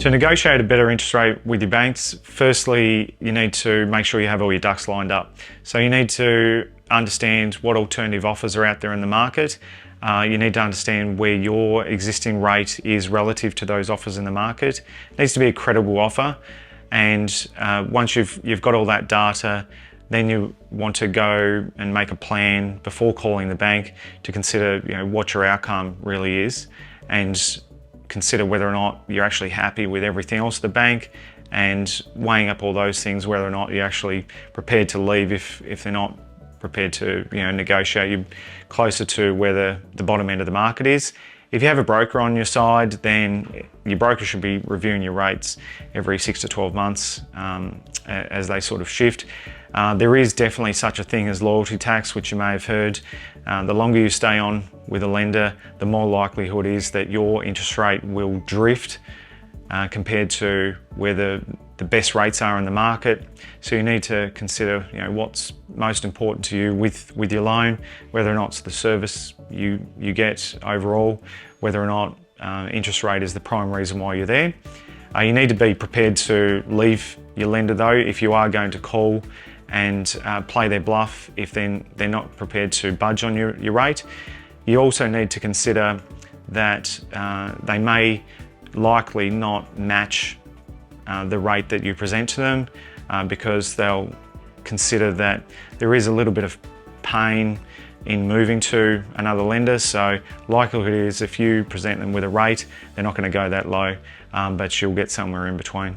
To negotiate a better interest rate with your banks, firstly, you need to make sure you have all your ducks lined up. So you need to understand what alternative offers are out there in the market. You need to understand where your existing rate is relative to those offers in the market. It needs to be a credible offer. And once you've got all that data, then you want to go and make a plan before calling the bank to consider what your outcome really is, and consider whether or not you're actually happy with everything else at the bank, and weighing up all those things, whether or not you're actually prepared to leave if they're not prepared to negotiate you closer to where the bottom end of the market is. If you have a broker on your side, then your broker should be reviewing your rates every 6 to 12 months as they sort of shift. There is definitely such a thing as loyalty tax, which you may have heard. The longer you stay on with a lender, the more likelihood is that your interest rate will drift compared to where the best rates are in the market. So you need to consider what's most important to you with your loan, whether or not it's the service you get overall, whether or not interest rate is the prime reason why you're there. You need to be prepared to leave your lender though if you are going to call and play their bluff if they're not prepared to budge on your rate. You also need to consider that they may likely not match the rate that you present to them because they'll consider that there is a little bit of pain in moving to another lender. So likelihood is if you present them with a rate, they're not going to go that low, but you'll get somewhere in between.